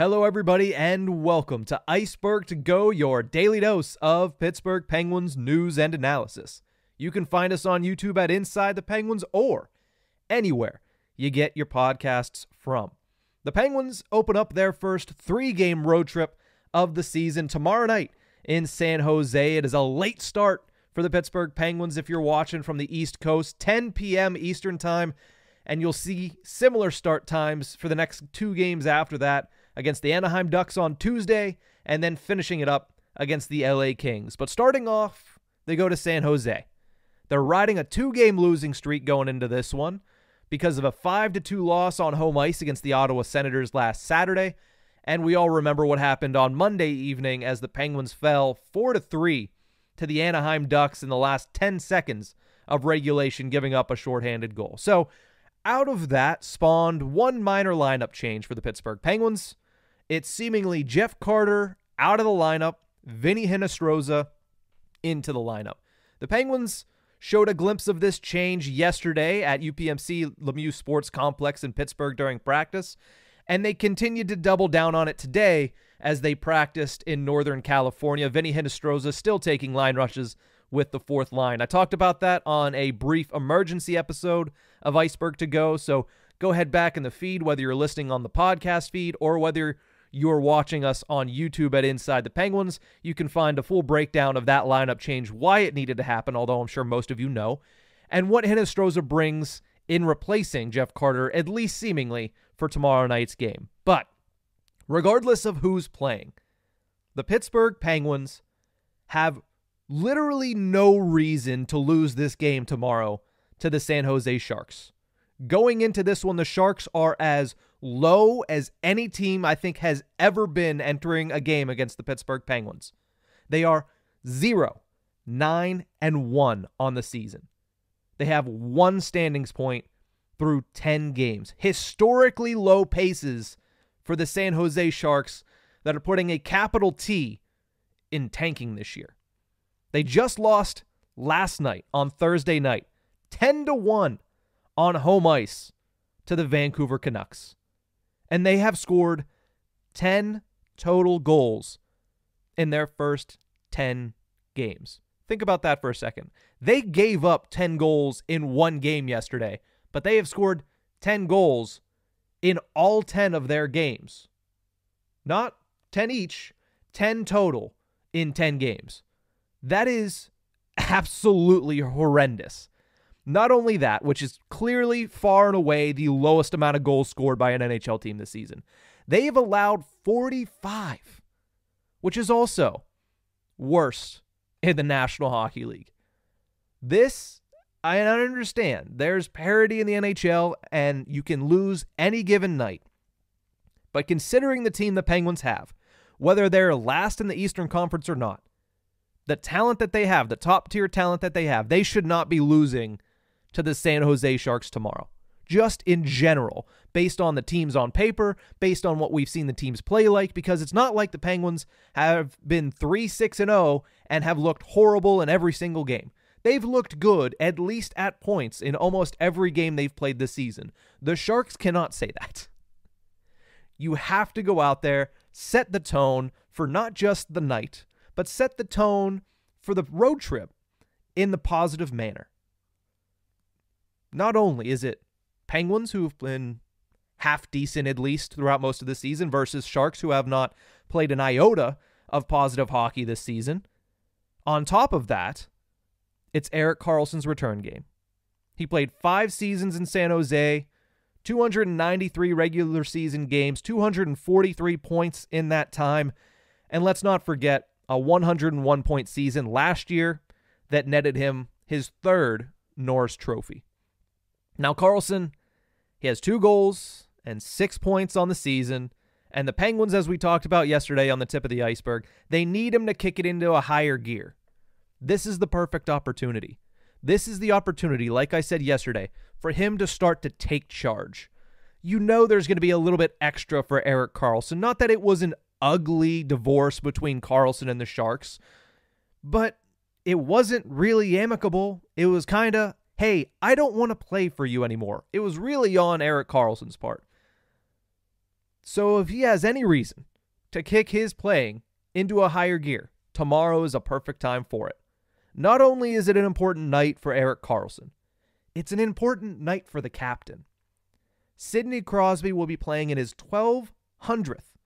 Hello, everybody, and welcome to Ice-Burgh To Go, your daily dose of Pittsburgh Penguins news and analysis. You can find us on YouTube at Inside the Penguins or anywhere you get your podcasts from. The Penguins open up their first three-game road trip of the season tomorrow night in San Jose. It is a late start for the Pittsburgh Penguins if you're watching from the East Coast, 10 p.m. Eastern Time, and you'll see similar start times for the next two games after that, against the Anaheim Ducks on Tuesday, and then finishing it up against the LA Kings. But starting off, they go to San Jose. They're riding a two-game losing streak going into this one because of a 5-2 loss on home ice against the Ottawa Senators last Saturday, and we all remember what happened on Monday evening as the Penguins fell 4-3 to the Anaheim Ducks in the last 10 seconds of regulation, giving up a shorthanded goal. So, out of that spawned one minor lineup change for the Pittsburgh Penguins. It's seemingly Jeff Carter out of the lineup, Vinny Hinostroza into the lineup. The Penguins showed a glimpse of this change yesterday at UPMC Lemieux Sports Complex in Pittsburgh during practice, and they continued to double down on it today as they practiced in Northern California. Vinny Hinostroza still taking line rushes with the fourth line. I talked about that on a brief emergency episode of Ice-Burgh To Go, so go ahead back in the feed, whether you're listening on the podcast feed or whether you're watching us on YouTube at Inside the Penguins. You can find a full breakdown of that lineup change, why it needed to happen, although I'm sure most of you know, and what Hinostroza brings in replacing Jeff Carter, at least seemingly, for tomorrow night's game. But regardless of who's playing, the Pittsburgh Penguins have literally no reason to lose this game tomorrow to the San Jose Sharks. Going into this one, the Sharks are as low as any team I think has ever been entering a game against the Pittsburgh Penguins. They are 0-9-1 on the season. They have one standings point through 10 games. Historically low paces for the San Jose Sharks that are putting a capital T in tanking this year. They just lost last night on Thursday night, 10-1 on home ice to the Vancouver Canucks. And they have scored 10 total goals in their first 10 games. Think about that for a second. They gave up 10 goals in one game yesterday, but they have scored 10 goals in all 10 of their games. Not 10 each, 10 total in 10 games. That is absolutely horrendous. Not only that, which is clearly far and away the lowest amount of goals scored by an NHL team this season, they have allowed 45, which is also worst in the National Hockey League. This, I understand, there's parity in the NHL and you can lose any given night. But considering the team the Penguins have, whether they're last in the Eastern Conference or not, the talent that they have, the top-tier talent that they have, they should not be losing to the San Jose Sharks tomorrow. Just in general, based on the teams on paper, based on what we've seen the teams play like, because it's not like the Penguins have been 3-6-0 and have looked horrible in every single game. They've looked good, at least at points, in almost every game they've played this season. The Sharks cannot say that. You have to go out there, set the tone for not just the night, but set the tone for the road trip in the positive manner. Not only is it Penguins who've been half decent at least throughout most of the season versus Sharks who have not played an iota of positive hockey this season. On top of that, it's Erik Karlsson's return game. He played 5 seasons in San Jose, 293 regular season games, 243 points in that time, and let's not forget a 101-point season last year that netted him his 3rd Norris Trophy. Now, Karlsson, he has 2 goals and 6 points on the season, and the Penguins, as we talked about yesterday on the tip of the iceberg, they need him to kick it into a higher gear. This is the perfect opportunity. This is the opportunity, like I said yesterday, for him to start to take charge. You know there's going to be a little bit extra for Erik Karlsson. Not that it was an ugly divorce between Karlsson and the Sharks, but it wasn't really amicable. It was kind of, hey, I don't want to play for you anymore. It was really on Erik Karlsson's part. So if he has any reason to kick his playing into a higher gear, tomorrow is a perfect time for it. Not only is it an important night for Erik Karlsson, it's an important night for the captain. Sidney Crosby will be playing in his 1,200th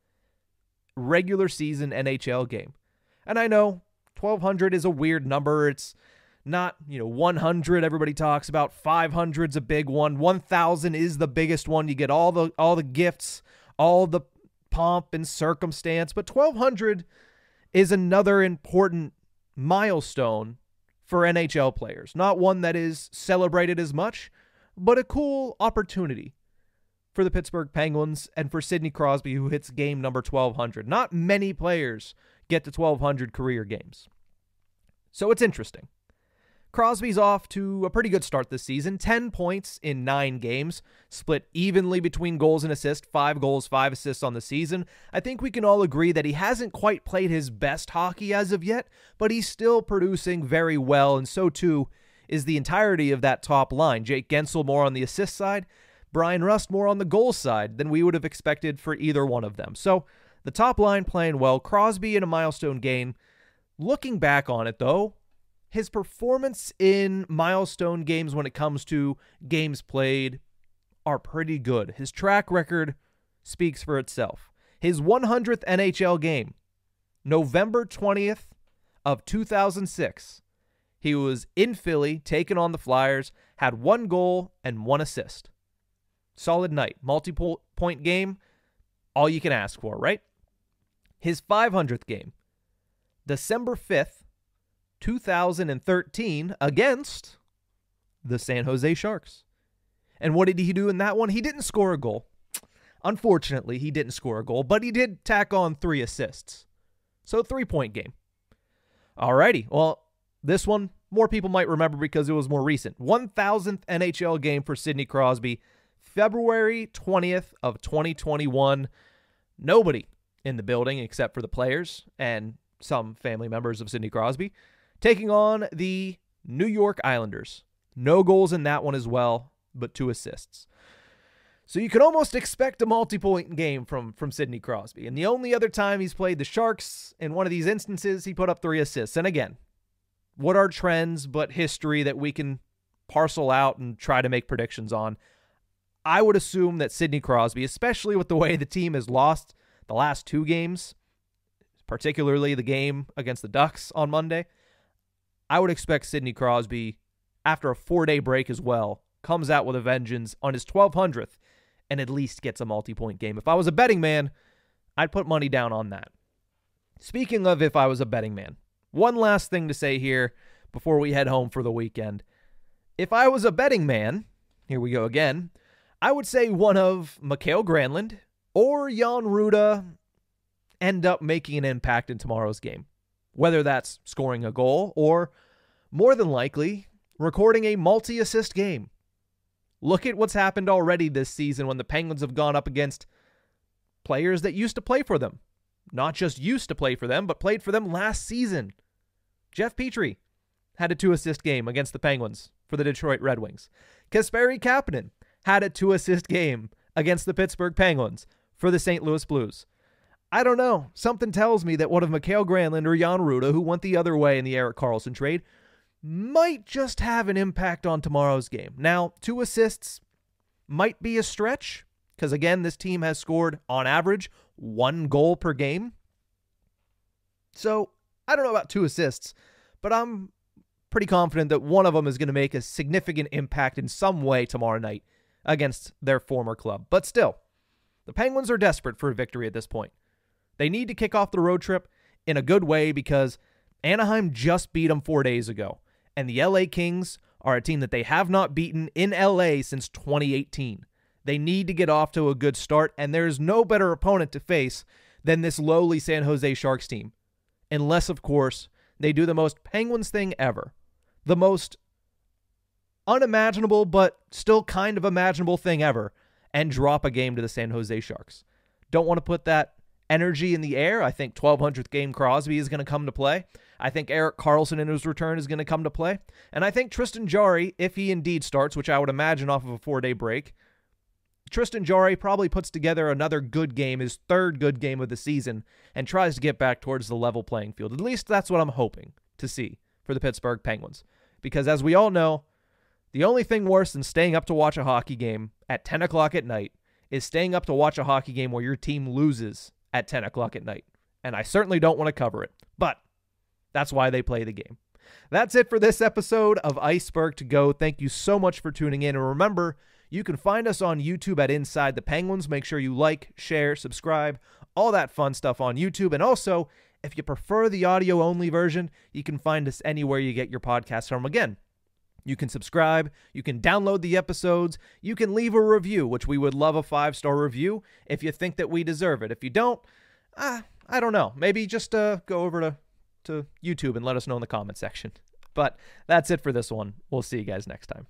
regular season NHL game. And I know 1,200 is a weird number. It's not, 100 everybody talks about. 500's a big one. 1,000 is the biggest one. You get all the gifts, all the pomp and circumstance. But 1,200 is another important milestone for NHL players. Not one that is celebrated as much, but a cool opportunity for the Pittsburgh Penguins and for Sidney Crosby, who hits game number 1,200. Not many players get to 1,200 career games. So it's interesting. Crosby's off to a pretty good start this season. 10 points in 9 games, split evenly between goals and assists. 5 goals, 5 assists on the season. I think we can all agree that he hasn't quite played his best hockey as of yet, but he's still producing very well, and so too is the entirety of that top line. Jake Gensel more on the assist side, Brian Rust more on the goal side than we would have expected for either one of them. So the top line playing well. Crosby in a milestone game. Looking back on it, though, his performance in milestone games when it comes to games played are pretty good. His track record speaks for itself. His 100th NHL game, November 20th of 2006. He was in Philly, taking on the Flyers, had 1 goal and 1 assist. Solid night. Multi-point game, all you can ask for, right? His 500th game, December 5th, 2013, against the San Jose Sharks. And what did he do in that one? He didn't score a goal. Unfortunately, he didn't score a goal, but he did tack on 3 assists. So 3-point game. Alrighty, well, this one, more people might remember because it was more recent. 1,000th NHL game for Sidney Crosby, February 20th of 2021. Nobody in the building except for the players and some family members of Sidney Crosby, taking on the New York Islanders. No goals in that one as well, but 2 assists. So you could almost expect a multi-point game from Sidney Crosby. And the only other time he's played the Sharks, in one of these instances, he put up 3 assists. And again, what are trends but history that we can parcel out and try to make predictions on? I would assume that Sidney Crosby, especially with the way the team has lost the last 2 games, particularly the game against the Ducks on Monday, I would expect Sidney Crosby, after a 4-day break as well, comes out with a vengeance on his 1,200th and at least gets a multi-point game. If I was a betting man, I'd put money down on that. Speaking of if I was a betting man, one last thing to say here before we head home for the weekend. If I was a betting man, here we go again, I would say one of Mikael Granlund or Jan Rutta end up making an impact in tomorrow's game. Whether that's scoring a goal or, more than likely, recording a multi-assist game. Look at what's happened already this season when the Penguins have gone up against players that used to play for them. Not just used to play for them, but played for them last season. Jeff Petrie had a 2-assist game against the Penguins for the Detroit Red Wings. Kasperi Kapanen had a 2-assist game against the Pittsburgh Penguins for the St. Louis Blues. I don't know. Something tells me that one of Mikael Granlund or Jan Rutta, who went the other way in the Erik Karlsson trade, might just have an impact on tomorrow's game. Now, 2 assists might be a stretch, because again, this team has scored, on average, 1 goal per game. So, I don't know about 2 assists, but I'm pretty confident that one of them is going to make a significant impact in some way tomorrow night against their former club. But still, the Penguins are desperate for a victory at this point. They need to kick off the road trip in a good way because Anaheim just beat them 4 days ago. And the LA Kings are a team that they have not beaten in LA since 2018. They need to get off to a good start, and there's no better opponent to face than this lowly San Jose Sharks team. Unless, of course, they do the most Penguins thing ever. The most unimaginable but still kind of imaginable thing ever, and drop a game to the San Jose Sharks. Don't want to put that energy in the air. I think 1,200th game Crosby is going to come to play. I think Erik Karlsson in his return is going to come to play. And I think Tristan Jarry, if he indeed starts, which I would imagine off of a 4-day break, Tristan Jarry probably puts together another good game, his third good game of the season, and tries to get back towards the level playing field. At least that's what I'm hoping to see for the Pittsburgh Penguins. Because as we all know, the only thing worse than staying up to watch a hockey game at 10 o'clock at night is staying up to watch a hockey game where your team loses at 10 o'clock at night. And I certainly don't want to cover it. But that's why they play the game. That's it for this episode of Ice-Burgh To Go. Thank you so much for tuning in. And remember, you can find us on YouTube at Inside the Penguins. Make sure you like, share, subscribe, all that fun stuff on YouTube. And also, if you prefer the audio-only version, you can find us anywhere you get your podcasts from. Again, you can subscribe, you can download the episodes, you can leave a review, which we would love a 5-star review if you think that we deserve it. If you don't, I don't know. Maybe just go over to YouTube and let us know in the comment section. But that's it for this one. We'll see you guys next time.